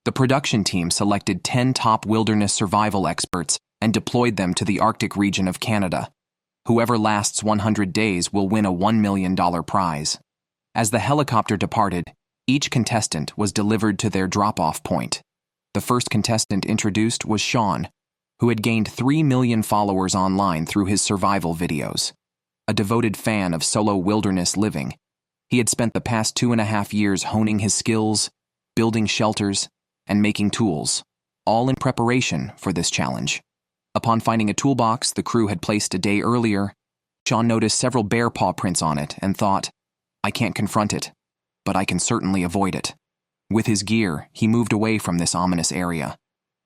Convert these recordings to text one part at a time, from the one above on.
The production team selected 10 top wilderness survival experts and deployed them to the Arctic region of Canada. Whoever lasts 100 days will win a $1 million prize. As the helicopter departed, each contestant was delivered to their drop-off point. The first contestant introduced was Sean, who had gained 3 million followers online through his survival videos. A devoted fan of solo wilderness living, he had spent the past 2.5 years honing his skills, building shelters, and making tools, all in preparation for this challenge. Upon finding a toolbox the crew had placed a day earlier, Sean noticed several bear paw prints on it and thought, "I can't confront it, but I can certainly avoid it." With his gear, he moved away from this ominous area.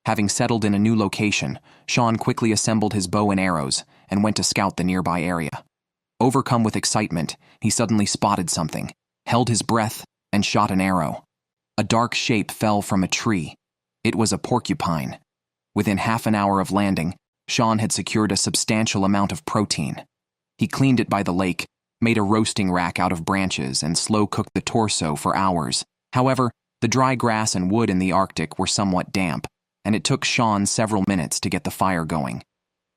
Having settled in a new location, Sean quickly assembled his bow and arrows and went to scout the nearby area. Overcome with excitement, he suddenly spotted something, held his breath, and shot an arrow. A dark shape fell from a tree. It was a porcupine. Within half an hour of landing, Sean had secured a substantial amount of protein. He cleaned it by the lake, made a roasting rack out of branches, and slow-cooked the torso for hours. However, the dry grass and wood in the Arctic were somewhat damp, and it took Sean several minutes to get the fire going.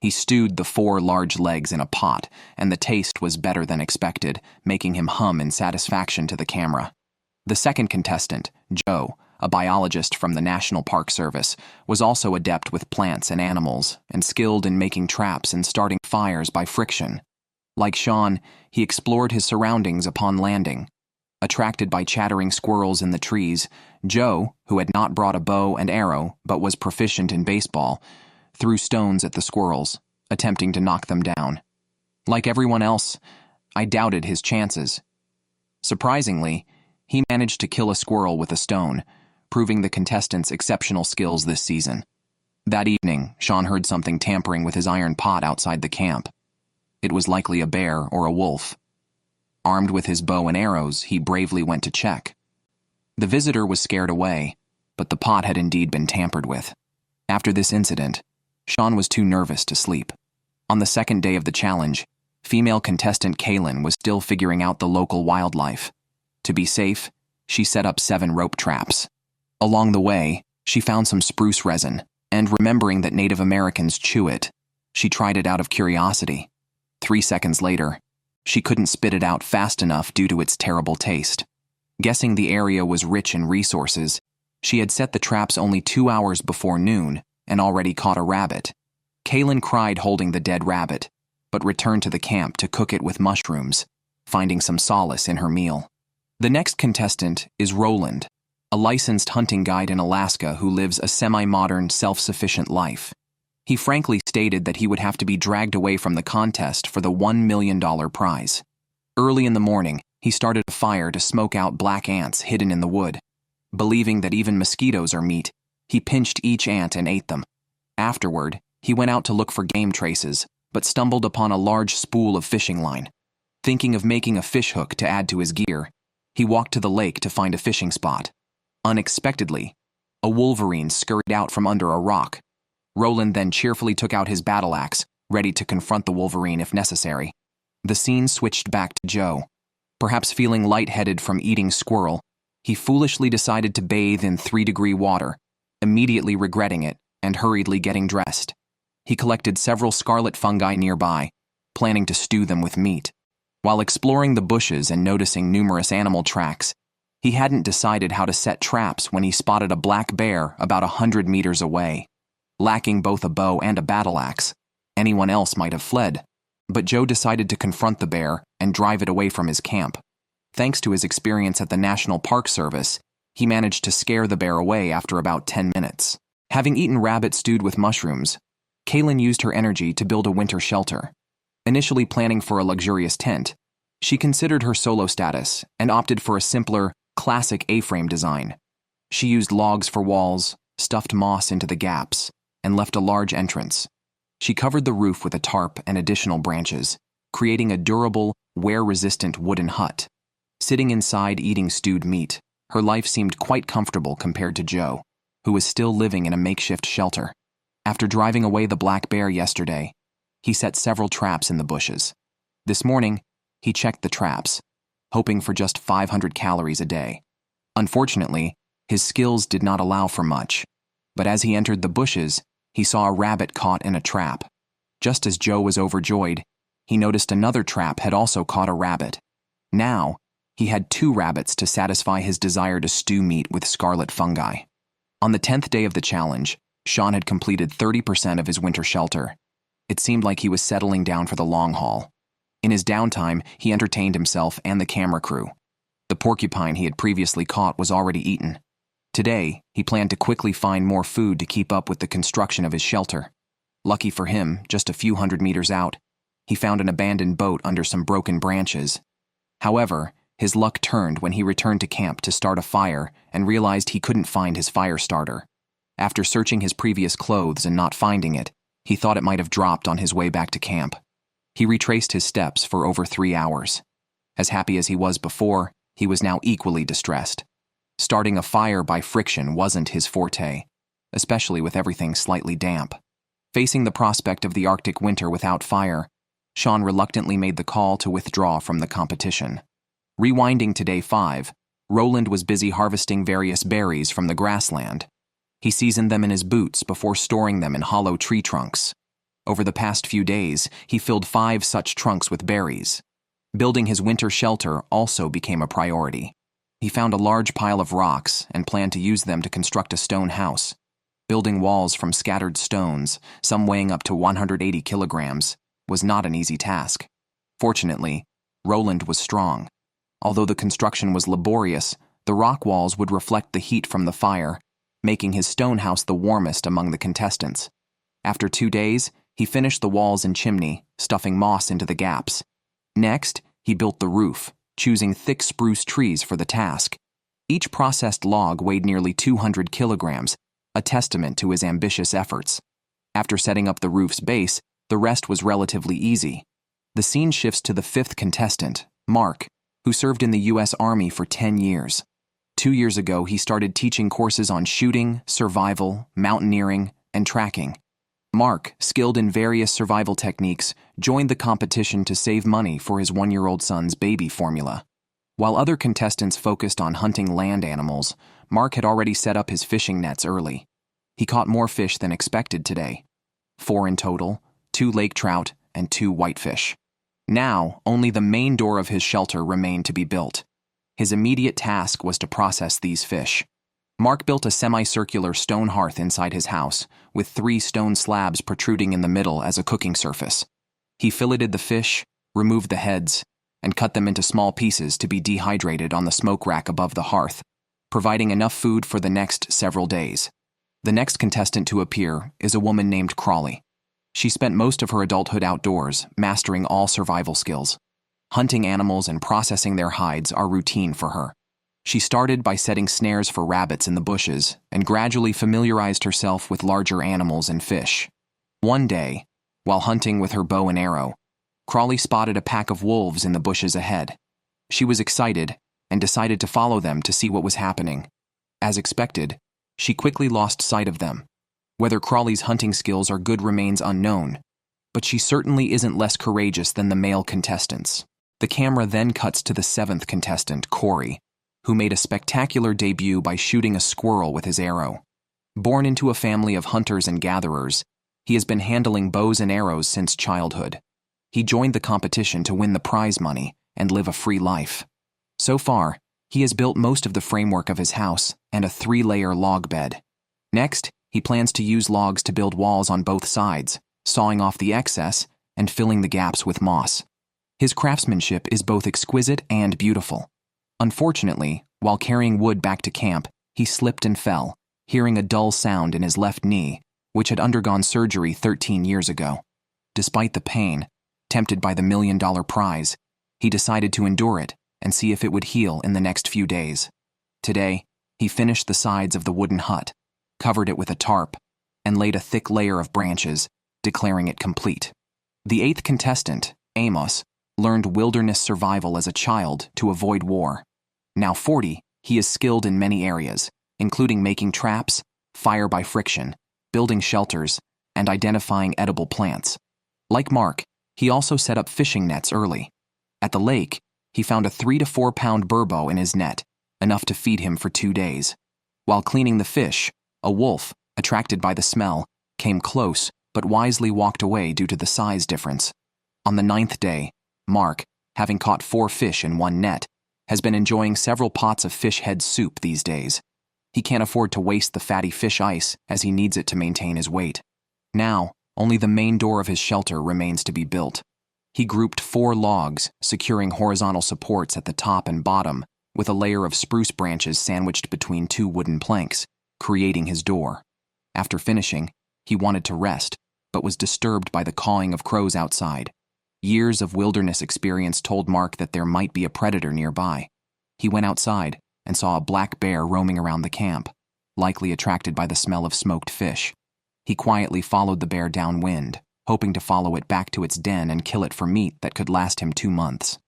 He stewed the 4 large legs in a pot, and the taste was better than expected, making him hum in satisfaction to the camera. The second contestant, Joe, a biologist from the National Park Service, was also adept with plants and animals, and skilled in making traps and starting fires by friction. Like Sean, he explored his surroundings upon landing. Attracted by chattering squirrels in the trees, Joe, who had not brought a bow and arrow but was proficient in baseball, threw stones at the squirrels, attempting to knock them down. Like everyone else, I doubted his chances. Surprisingly, he managed to kill a squirrel with a stone, proving the contestants' exceptional skills this season. That evening, Sean heard something tampering with his iron pot outside the camp. It was likely a bear or a wolf. Armed with his bow and arrows, he bravely went to check. The visitor was scared away, but the pot had indeed been tampered with. After this incident, Sean was too nervous to sleep. On the second day of the challenge, female contestant Kaylin was still figuring out the local wildlife. To be safe, she set up 7 rope traps. Along the way, she found some spruce resin, and remembering that Native Americans chew it, she tried it out of curiosity. 3 seconds later, she couldn't spit it out fast enough due to its terrible taste. Guessing the area was rich in resources, she had set the traps only 2 hours before noon and already caught a rabbit. Kaylin cried holding the dead rabbit, but returned to the camp to cook it with mushrooms, finding some solace in her meal. The next contestant is Roland, a licensed hunting guide in Alaska who lives a semi-modern, self-sufficient life. He frankly stated that he would have to be dragged away from the contest for the $1 million prize. Early in the morning, he started a fire to smoke out black ants hidden in the wood. Believing that even mosquitoes are meat, he pinched each ant and ate them. Afterward, he went out to look for game traces, but stumbled upon a large spool of fishing line. Thinking of making a fish hook to add to his gear, he walked to the lake to find a fishing spot. Unexpectedly, a wolverine scurried out from under a rock. Roland then cheerfully took out his battle axe, ready to confront the wolverine if necessary. The scene switched back to Joe. Perhaps feeling lightheaded from eating squirrel, he foolishly decided to bathe in 3-degree water, immediately regretting it and hurriedly getting dressed. He collected several scarlet fungi nearby, planning to stew them with meat. While exploring the bushes and noticing numerous animal tracks, he hadn't decided how to set traps when he spotted a black bear about 100 meters away. Lacking both a bow and a battle axe, anyone else might have fled, but Joe decided to confront the bear and drive it away from his camp. Thanks to his experience at the National Park Service, he managed to scare the bear away after about 10 minutes. Having eaten rabbit stewed with mushrooms, Kaylin used her energy to build a winter shelter. Initially planning for a luxurious tent, she considered her solo status and opted for a simpler, classic A-frame design. She used logs for walls, stuffed moss into the gaps, and left a large entrance. She covered the roof with a tarp and additional branches, creating a durable, wear-resistant wooden hut. Sitting inside eating stewed meat, her life seemed quite comfortable compared to Joe, who was still living in a makeshift shelter. After driving away the black bear yesterday, he set several traps in the bushes. This morning, he checked the traps, hoping for just 500 calories a day. Unfortunately, His skills did not allow for much, but as he entered the bushes, he saw a rabbit caught in a trap. Just as Joe was overjoyed, he noticed another trap had also caught a rabbit. Now, he had 2 rabbits to satisfy his desire to stew meat with scarlet fungi. On the 10th day of the challenge, Sean had completed 30% of his winter shelter. It seemed like he was settling down for the long haul. In his downtime, he entertained himself and the camera crew. The porcupine he had previously caught was already eaten. Today, he planned to quickly find more food to keep up with the construction of his shelter. Lucky for him, just a few hundred meters out, he found an abandoned boat under some broken branches. However, his luck turned when he returned to camp to start a fire and realized he couldn't find his fire starter. After searching his previous clothes and not finding it, he thought it might have dropped on his way back to camp. He retraced his steps for over 3 hours. As happy as he was before, he was now equally distressed. Starting a fire by friction wasn't his forte, especially with everything slightly damp. Facing the prospect of the Arctic winter without fire, Sean reluctantly made the call to withdraw from the competition. Rewinding to day 5, Roland was busy harvesting various berries from the grassland. He seasoned them in his boots before storing them in hollow tree trunks. Over the past few days, he filled 5 such trunks with berries. Building his winter shelter also became a priority. He found a large pile of rocks and planned to use them to construct a stone house. Building walls from scattered stones, some weighing up to 180 kilograms, was not an easy task. Fortunately, Roland was strong. Although the construction was laborious, the rock walls would reflect the heat from the fire, making his stone house the warmest among the contestants. After 2 days, he finished the walls and chimney, stuffing moss into the gaps. Next, he built the roof, choosing thick spruce trees for the task. Each processed log weighed nearly 200 kilograms, a testament to his ambitious efforts. After setting up the roof's base, the rest was relatively easy. The scene shifts to the 5th contestant, Mark, who served in the U.S. Army for 10 years. 2 years ago, he started teaching courses on shooting, survival, mountaineering, and tracking. Mark, skilled in various survival techniques, joined the competition to save money for his 1-year-old son's baby formula. While other contestants focused on hunting land animals, Mark had already set up his fishing nets early. He caught more fish than expected today. 4 in total, 2 lake trout, and 2 whitefish. Now, only the main door of his shelter remained to be built. His immediate task was to process these fish. Mark built a semicircular stone hearth inside his house, with 3 stone slabs protruding in the middle as a cooking surface. He filleted the fish, removed the heads, and cut them into small pieces to be dehydrated on the smoke rack above the hearth, providing enough food for the next several days. The next contestant to appear is a woman named Crawley. She spent most of her adulthood outdoors, mastering all survival skills. Hunting animals and processing their hides are routine for her. She started by setting snares for rabbits in the bushes and gradually familiarized herself with larger animals and fish. One day, while hunting with her bow and arrow, Crawley spotted a pack of wolves in the bushes ahead. She was excited and decided to follow them to see what was happening. As expected, she quickly lost sight of them. Whether Crawley's hunting skills are good remains unknown, but she certainly isn't less courageous than the male contestants. The camera then cuts to the 7th contestant, Corey, who made a spectacular debut by shooting a squirrel with his arrow. Born into a family of hunters and gatherers, he has been handling bows and arrows since childhood. He joined the competition to win the prize money and live a free life. So far, he has built most of the framework of his house and a 3-layer log bed. Next, he plans to use logs to build walls on both sides, sawing off the excess and filling the gaps with moss. His craftsmanship is both exquisite and beautiful. Unfortunately, while carrying wood back to camp, he slipped and fell, hearing a dull sound in his left knee, which had undergone surgery 13 years ago. Despite the pain, tempted by the $1 million prize, he decided to endure it and see if it would heal in the next few days. Today, he finished the sides of the wooden hut, covered it with a tarp, and laid a thick layer of branches, declaring it complete. The 8th contestant, Amos, learned wilderness survival as a child to avoid war. Now 40, he is skilled in many areas, including making traps, fire by friction, building shelters, and identifying edible plants. Like Mark, he also set up fishing nets early. At the lake, he found a 3 to 4 pound burbo in his net, enough to feed him for 2 days. While cleaning the fish, a wolf, attracted by the smell, came close but wisely walked away due to the size difference. On the 9th day, Mark, having caught 4 fish in one net, has been enjoying several pots of fish head soup these days. He can't afford to waste the fatty fish ice as he needs it to maintain his weight. Now, only the main door of his shelter remains to be built. He grouped 4 logs, securing horizontal supports at the top and bottom, with a layer of spruce branches sandwiched between 2 wooden planks, creating his door. After finishing, he wanted to rest, but was disturbed by the cawing of crows outside. Years of wilderness experience told Mark that there might be a predator nearby. He went outside and saw a black bear roaming around the camp, likely attracted by the smell of smoked fish. He quietly followed the bear downwind, hoping to follow it back to its den and kill it for meat that could last him 2 months.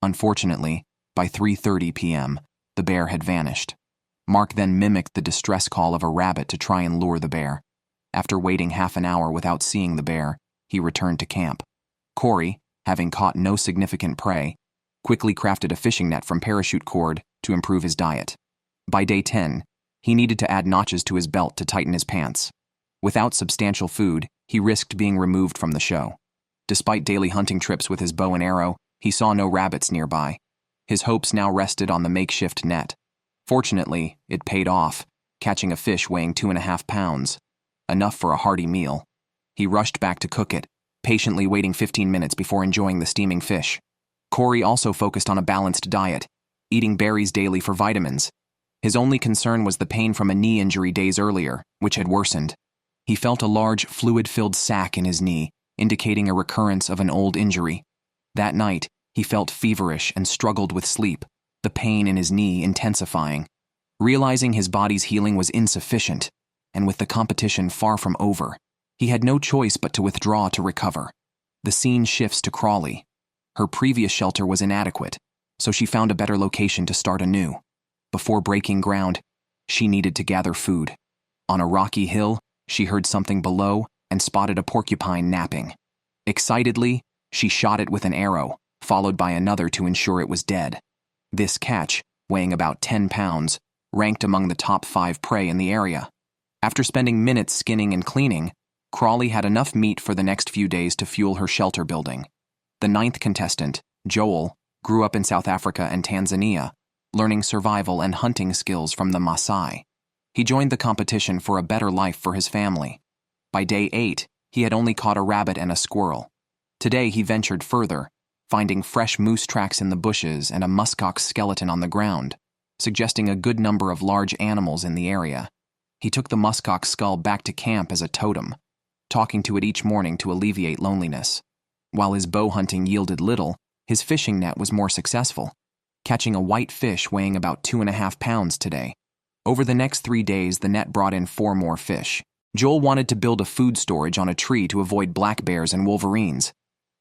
Unfortunately, by 3:30 p.m., the bear had vanished. Mark then mimicked the distress call of a rabbit to try and lure the bear. After waiting half an hour without seeing the bear, he returned to camp. Corey, having caught no significant prey, quickly crafted a fishing net from parachute cord to improve his diet. By day 10, he needed to add notches to his belt to tighten his pants. Without substantial food, he risked being removed from the show. Despite daily hunting trips with his bow and arrow, he saw no rabbits nearby. His hopes now rested on the makeshift net. Fortunately, it paid off, catching a fish weighing 2.5 pounds, enough for a hearty meal. He rushed back to cook it, patiently waiting 15 minutes before enjoying the steaming fish. Corey also focused on a balanced diet, eating berries daily for vitamins. His only concern was the pain from a knee injury days earlier, which had worsened. He felt a large, fluid-filled sac in his knee, indicating a recurrence of an old injury. That night, he felt feverish and struggled with sleep, the pain in his knee intensifying. Realizing his body's healing was insufficient, and with the competition far from over, he had no choice but to withdraw to recover. The scene shifts to Crawley. Her previous shelter was inadequate, so she found a better location to start anew. Before breaking ground, she needed to gather food. On a rocky hill, she heard something below and spotted a porcupine napping. Excitedly, she shot it with an arrow, followed by another to ensure it was dead. This catch, weighing about 10 pounds, ranked among the top 5 prey in the area. After spending minutes skinning and cleaning, Crawley had enough meat for the next few days to fuel her shelter building. The 9th contestant, Joel, grew up in South Africa and Tanzania, learning survival and hunting skills from the Maasai. He joined the competition for a better life for his family. By day 8, he had only caught a rabbit and a squirrel. Today he ventured further, finding fresh moose tracks in the bushes and a muskox skeleton on the ground, suggesting a good number of large animals in the area. He took the muskox skull back to camp as a totem, talking to it each morning to alleviate loneliness. While his bow hunting yielded little, his fishing net was more successful, catching a white fish weighing about 2.5 pounds today. Over the next 3 days, the net brought in 4 more fish. Joel wanted to build a food storage on a tree to avoid black bears and wolverines.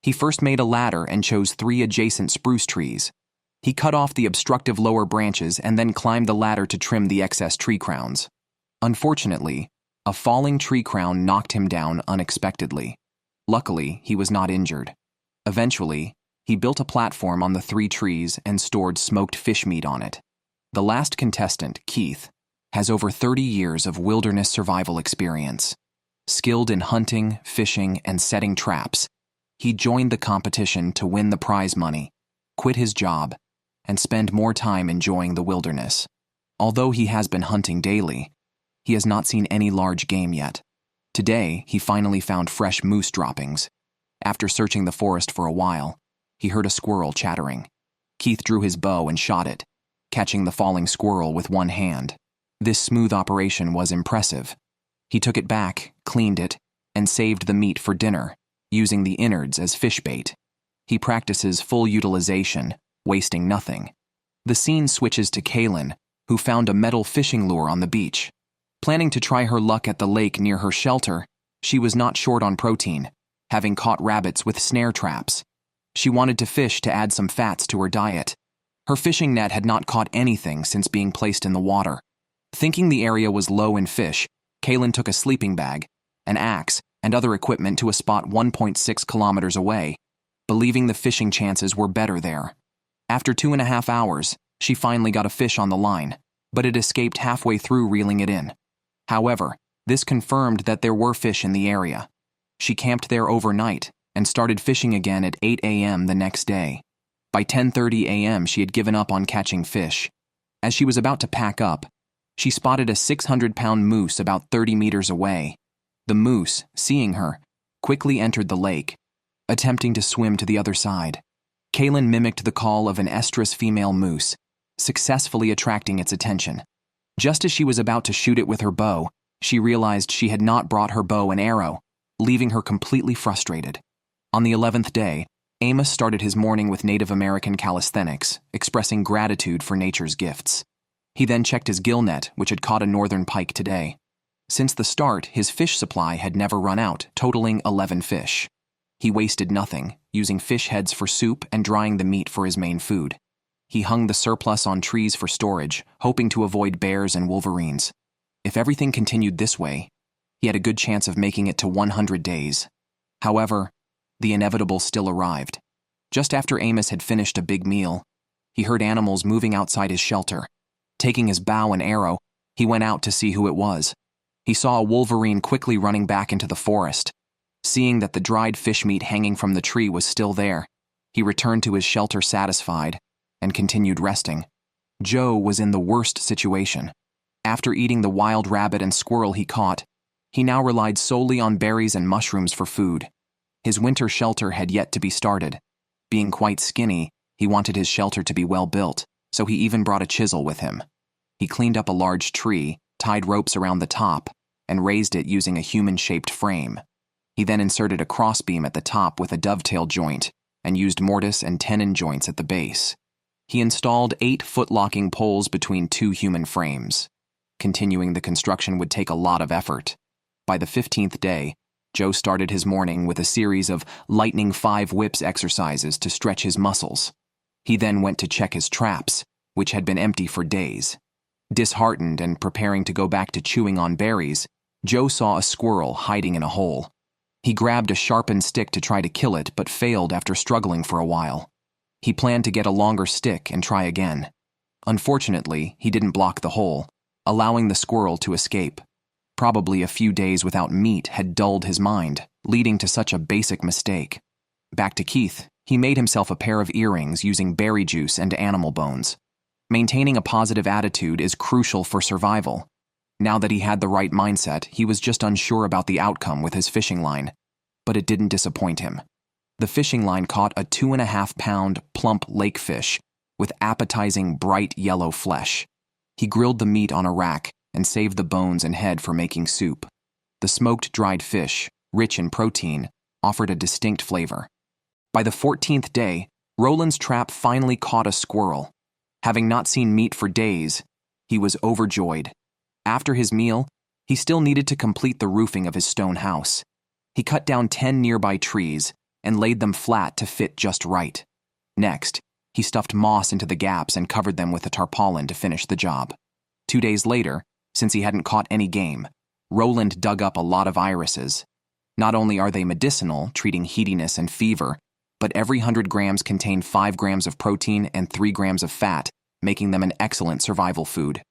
He first made a ladder and chose 3 adjacent spruce trees. He cut off the obstructive lower branches and then climbed the ladder to trim the excess tree crowns. Unfortunately, a falling tree crown knocked him down unexpectedly. Luckily, he was not injured. Eventually, he built a platform on the 3 trees and stored smoked fish meat on it. The last contestant, Keith, has over 30 years of wilderness survival experience. Skilled in hunting, fishing, and setting traps, he joined the competition to win the prize money, quit his job, and spend more time enjoying the wilderness. Although he has been hunting daily, he has not seen any large game yet. Today, he finally found fresh moose droppings. After searching the forest for a while, he heard a squirrel chattering. Keith drew his bow and shot it, catching the falling squirrel with one hand. This smooth operation was impressive. He took it back, cleaned it, and saved the meat for dinner, using the innards as fish bait. He practices full utilization, wasting nothing. The scene switches to Kaylin, who found a metal fishing lure on the beach. Planning to try her luck at the lake near her shelter, she was not short on protein, having caught rabbits with snare traps. She wanted to fish to add some fats to her diet. Her fishing net had not caught anything since being placed in the water. Thinking the area was low in fish, Kaylin took a sleeping bag, an axe, and other equipment to a spot 1.6 kilometers away, believing the fishing chances were better there. After 2.5 hours, she finally got a fish on the line, but it escaped halfway through reeling it in. However, this confirmed that there were fish in the area. She camped there overnight and started fishing again at 8 a.m. the next day. By 10:30 a.m., she had given up on catching fish. As she was about to pack up, she spotted a 600-pound moose about 30 meters away. The moose, seeing her, quickly entered the lake, attempting to swim to the other side. Kaylin mimicked the call of an estrus female moose, successfully attracting its attention. Just as she was about to shoot it with her bow, she realized she had not brought her bow and arrow, leaving her completely frustrated. On the 11th day, Amos started his morning with Native American calisthenics, expressing gratitude for nature's gifts. He then checked his gill net, which had caught a northern pike today. Since the start, his fish supply had never run out, totaling 11 fish. He wasted nothing, using fish heads for soup and drying the meat for his main food. He hung the surplus on trees for storage, hoping to avoid bears and wolverines. If everything continued this way, he had a good chance of making it to 100 days. However, the inevitable still arrived. Just after Amos had finished a big meal, he heard animals moving outside his shelter. Taking his bow and arrow, he went out to see who it was. He saw a wolverine quickly running back into the forest. Seeing that the dried fish meat hanging from the tree was still there, he returned to his shelter satisfied and continued resting. Joe was in the worst situation. After eating the wild rabbit and squirrel he caught, he now relied solely on berries and mushrooms for food. His winter shelter had yet to be started. Being quite skinny, he wanted his shelter to be well built, so he even brought a chisel with him. He cleaned up a large tree, tied ropes around the top, and raised it using a human-shaped frame. He then inserted a crossbeam at the top with a dovetail joint and used mortise and tenon joints at the base. He installed 8 foot-locking poles between 2 human frames. Continuing the construction would take a lot of effort. By the 15th day, Joe started his morning with a series of lightning 5 whips exercises to stretch his muscles. He then went to check his traps, which had been empty for days. Disheartened and preparing to go back to chewing on berries, Joe saw a squirrel hiding in a hole. He grabbed a sharpened stick to try to kill it, but failed after struggling for a while. He planned to get a longer stick and try again. Unfortunately, he didn't block the hole, allowing the squirrel to escape. Probably a few days without meat had dulled his mind, leading to such a basic mistake. Back to Keith, he made himself a pair of earrings using berry juice and animal bones. Maintaining a positive attitude is crucial for survival. Now that he had the right mindset, he was just unsure about the outcome with his fishing line. But it didn't disappoint him. The fishing line caught a 2.5-pound plump lake fish with appetizing bright yellow flesh. He grilled the meat on a rack and saved the bones and head for making soup. The smoked dried fish, rich in protein, offered a distinct flavor. By the 14th day, Roland's trap finally caught a squirrel. Having not seen meat for days, he was overjoyed. After his meal, he still needed to complete the roofing of his stone house. He cut down 10 nearby trees and laid them flat to fit just right. Next, he stuffed moss into the gaps and covered them with a tarpaulin to finish the job. 2 days later, since he hadn't caught any game, Roland dug up a lot of irises. Not only are they medicinal, treating heatiness and fever, but every 100 grams contain 5 grams of protein and 3 grams of fat, making them an excellent survival food.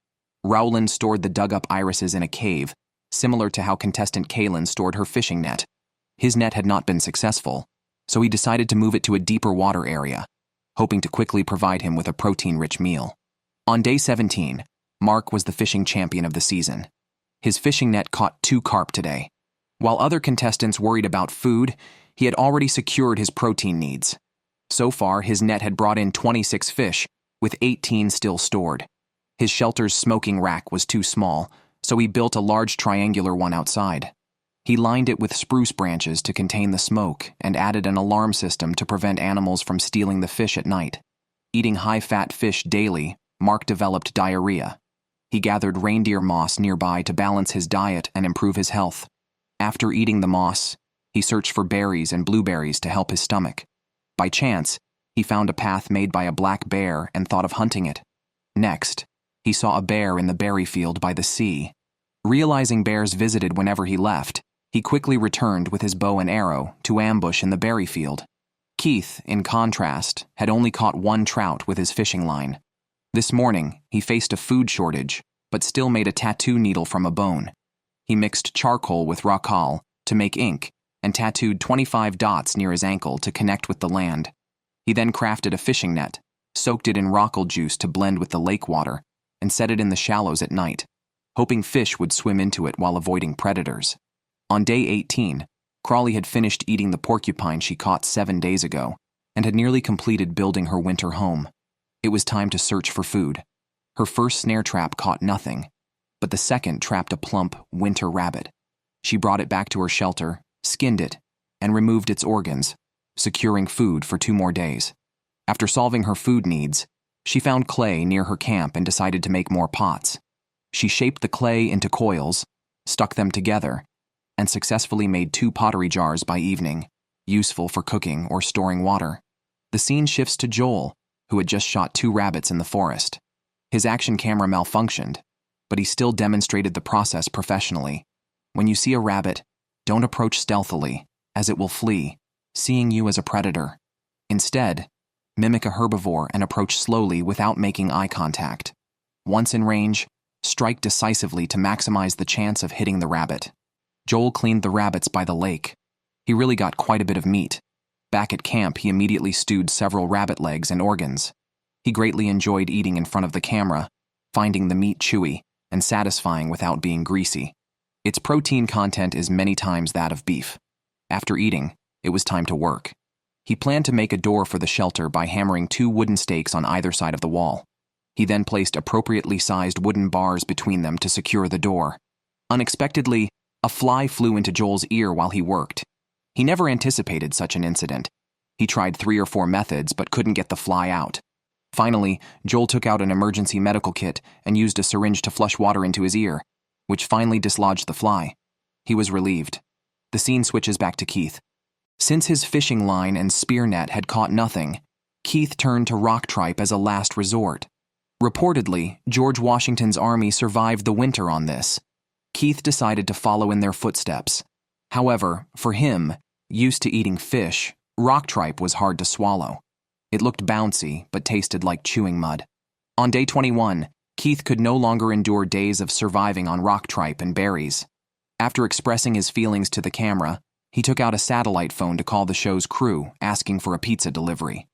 Rowland stored the dug-up irises in a cave, similar to how contestant Kaylin stored her fishing net. His net had not been successful, so he decided to move it to a deeper water area, hoping to quickly provide him with a protein-rich meal. On day 17, Mark was the fishing champion of the season. His fishing net caught 2 carp today. While other contestants worried about food, he had already secured his protein needs. So far, his net had brought in 26 fish, with 18 still stored. His shelter's smoking rack was too small, so he built a large triangular one outside. He lined it with spruce branches to contain the smoke and added an alarm system to prevent animals from stealing the fish at night. Eating high-fat fish daily, Mark developed diarrhea. He gathered reindeer moss nearby to balance his diet and improve his health. After eating the moss, he searched for berries and blueberries to help his stomach. By chance, he found a path made by a black bear and thought of hunting it. Next, he saw a bear in the berry field by the sea. Realizing bears visited whenever he left, he quickly returned with his bow and arrow to ambush in the berry field. Keith, in contrast, had only caught 1 trout with his fishing line. This morning, he faced a food shortage, but still made a tattoo needle from a bone. He mixed charcoal with racal to make ink and tattooed 25 dots near his ankle to connect with the land. He then crafted a fishing net, soaked it in racal juice to blend with the lake water, and set it in the shallows at night, hoping fish would swim into it while avoiding predators. On day 18, Crawley had finished eating the porcupine she caught 7 days ago and had nearly completed building her winter home. It was time to search for food. Her first snare trap caught nothing, but the second trapped a plump winter rabbit. She brought it back to her shelter, skinned it, and removed its organs, securing food for 2 more days. After solving her food needs, she found clay near her camp and decided to make more pots. She shaped the clay into coils, stuck them together, and successfully made 2 pottery jars by evening, useful for cooking or storing water. The scene shifts to Joel, who had just shot 2 rabbits in the forest. His action camera malfunctioned, but he still demonstrated the process professionally. When you see a rabbit, don't approach stealthily, as it will flee, seeing you as a predator. Instead, mimic a herbivore and approach slowly without making eye contact. Once in range, strike decisively to maximize the chance of hitting the rabbit. Joel cleaned the rabbits by the lake. He really got quite a bit of meat. Back at camp, he immediately stewed several rabbit legs and organs. He greatly enjoyed eating in front of the camera, finding the meat chewy and satisfying without being greasy. Its protein content is many times that of beef. After eating, it was time to work. He planned to make a door for the shelter by hammering 2 wooden stakes on either side of the wall. He then placed appropriately sized wooden bars between them to secure the door. Unexpectedly, a fly flew into Joel's ear while he worked. He never anticipated such an incident. He tried 3 or 4 methods but couldn't get the fly out. Finally, Joel took out an emergency medical kit and used a syringe to flush water into his ear, which finally dislodged the fly. He was relieved. The scene switches back to Keith. Since his fishing line and spear net had caught nothing, Keith turned to rock tripe as a last resort. Reportedly, George Washington's army survived the winter on this. Keith decided to follow in their footsteps. However, for him, used to eating fish, rock tripe was hard to swallow. It looked bouncy, but tasted like chewing mud. On day 21, Keith could no longer endure days of surviving on rock tripe and berries. After expressing his feelings to the camera, he took out a satellite phone to call the show's crew, asking for a pizza delivery.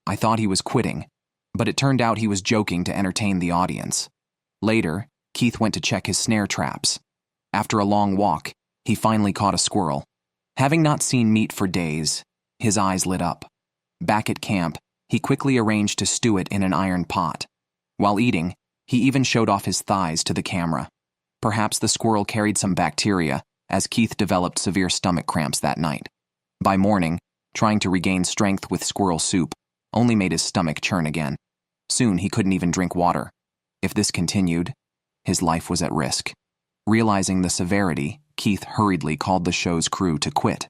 I thought he was quitting, but it turned out he was joking to entertain the audience. Later, Keith went to check his snare traps. After a long walk, he finally caught a squirrel. Having not seen meat for days, his eyes lit up. Back at camp, he quickly arranged to stew it in an iron pot. While eating, he even showed off his thighs to the camera. Perhaps the squirrel carried some bacteria, as Keith developed severe stomach cramps that night. By morning, trying to regain strength with squirrel soup only made his stomach churn again. Soon he couldn't even drink water. If this continued, his life was at risk. Realizing the severity, Keith hurriedly called the show's crew to quit.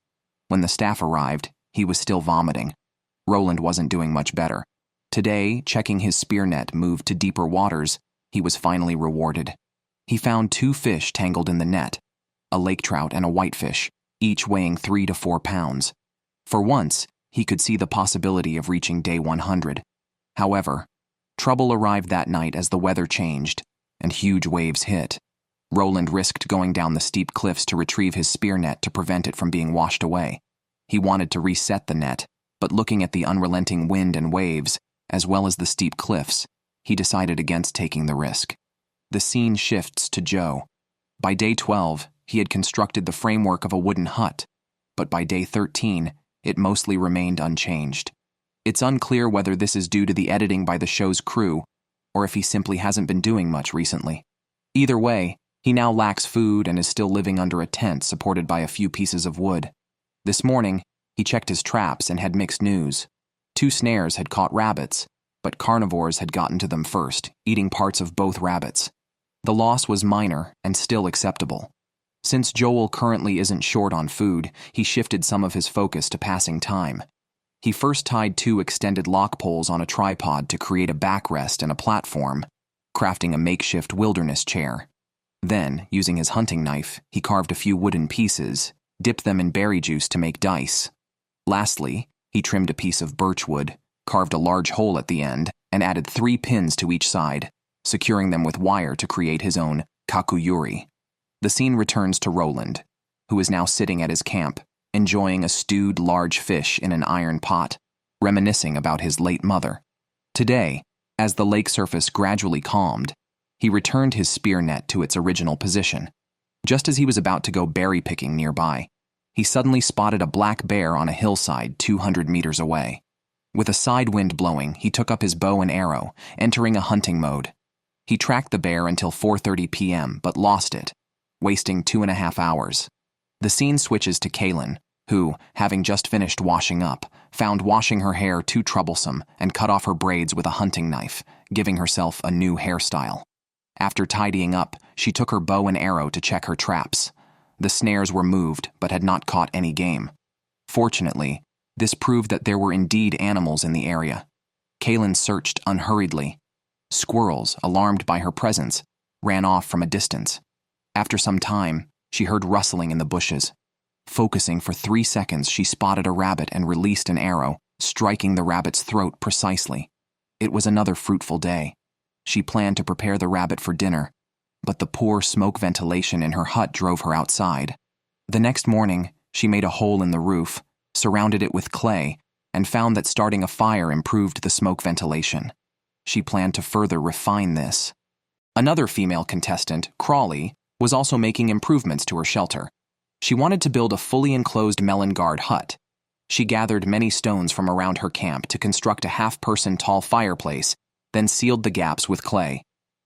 When the staff arrived, he was still vomiting. Roland wasn't doing much better. Today, checking his spear net moved to deeper waters, he was finally rewarded. He found 2 fish tangled in the net, a lake trout and a whitefish, each weighing 3 to 4 pounds. For once, he could see the possibility of reaching day 100. However, trouble arrived that night as the weather changed, and huge waves hit. Roland risked going down the steep cliffs to retrieve his spear net to prevent it from being washed away. He wanted to reset the net, but looking at the unrelenting wind and waves, as well as the steep cliffs, he decided against taking the risk. The scene shifts to Joe. By day 12, he had constructed the framework of a wooden hut, but by day 13, it mostly remained unchanged. It's unclear whether this is due to the editing by the show's crew, or if he simply hasn't been doing much recently. Either way, he now lacks food and is still living under a tent supported by a few pieces of wood. This morning, he checked his traps and had mixed news. 2 snares had caught rabbits, but carnivores had gotten to them first, eating parts of both rabbits. The loss was minor and still acceptable. Since Joel currently isn't short on food, he shifted some of his focus to passing time. He first tied 2 extended lock poles on a tripod to create a backrest and a platform, crafting a makeshift wilderness chair. Then, using his hunting knife, he carved a few wooden pieces, dipped them in berry juice to make dice. Lastly, he trimmed a piece of birch wood, carved a large hole at the end, and added 3 pins to each side, securing them with wire to create his own kakuyuri. The scene returns to Roland, who is now sitting at his camp, enjoying a stewed large fish in an iron pot, reminiscing about his late mother. Today, as the lake surface gradually calmed, he returned his spear net to its original position. Just as he was about to go berry picking nearby, he suddenly spotted a black bear on a hillside 200 meters away. With a side wind blowing, he took up his bow and arrow, entering a hunting mode. He tracked the bear until 4:30 p.m. but lost it, wasting 2.5 hours. The scene switches to Kaylin, who, having just finished washing up, found washing her hair too troublesome and cut off her braids with a hunting knife, giving herself a new hairstyle. After tidying up, she took her bow and arrow to check her traps. The snares were moved but had not caught any game. Fortunately, this proved that there were indeed animals in the area. Kaylin searched unhurriedly. Squirrels, alarmed by her presence, ran off from a distance. After some time, she heard rustling in the bushes. Focusing for 3 seconds, she spotted a rabbit and released an arrow, striking the rabbit's throat precisely. It was another fruitful day. She planned to prepare the rabbit for dinner, but the poor smoke ventilation in her hut drove her outside. The next morning, she made a hole in the roof, surrounded it with clay, and found that starting a fire improved the smoke ventilation. She planned to further refine this. Another female contestant, Crawley, was also making improvements to her shelter. She wanted to build a fully enclosed melon guard hut. She gathered many stones from around her camp to construct a half-person tall fireplace, then sealed the gaps with clay.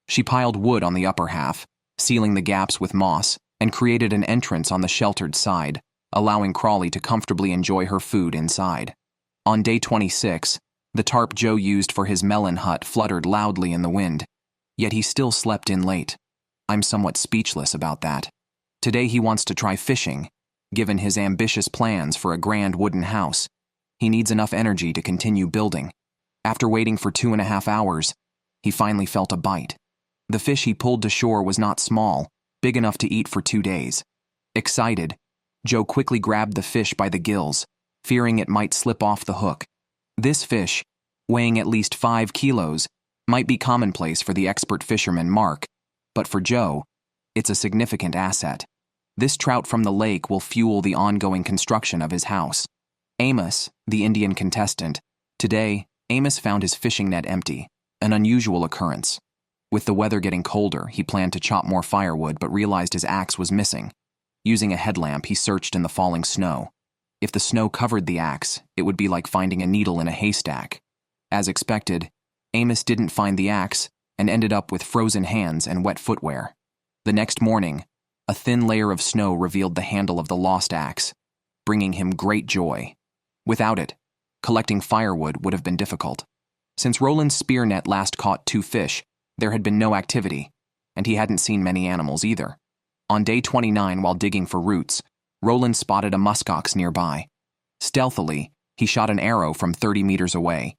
She piled wood on the upper half, sealing the gaps with moss, and created an entrance on the sheltered side, allowing Crawley to comfortably enjoy her food inside. On day 26, the tarp Joe used for his melon hut fluttered loudly in the wind, yet he still slept in late. I'm somewhat speechless about that. Today he wants to try fishing. Given his ambitious plans for a grand wooden house, he needs enough energy to continue building. After waiting for 2.5 hours, he finally felt a bite. The fish he pulled to shore was not small, big enough to eat for 2 days. Excited, Joe quickly grabbed the fish by the gills, fearing it might slip off the hook. This fish, weighing at least 5 kilos, might be commonplace for the expert fisherman Mark, but for Joe, it's a significant asset. This trout from the lake will fuel the ongoing construction of his house. Amos, the Indian contestant. Today, Amos found his fishing net empty, an unusual occurrence. With the weather getting colder, he planned to chop more firewood but realized his axe was missing. Using a headlamp, he searched in the falling snow. If the snow covered the axe, it would be like finding a needle in a haystack. As expected, Amos didn't find the axe and ended up with frozen hands and wet footwear. The next morning, a thin layer of snow revealed the handle of the lost axe, bringing him great joy. Without it, collecting firewood would have been difficult. Since Roland's spear net last caught 2 fish, there had been no activity, and he hadn't seen many animals either. On day 29, while digging for roots, Roland spotted a muskox nearby. Stealthily, he shot an arrow from 30 meters away,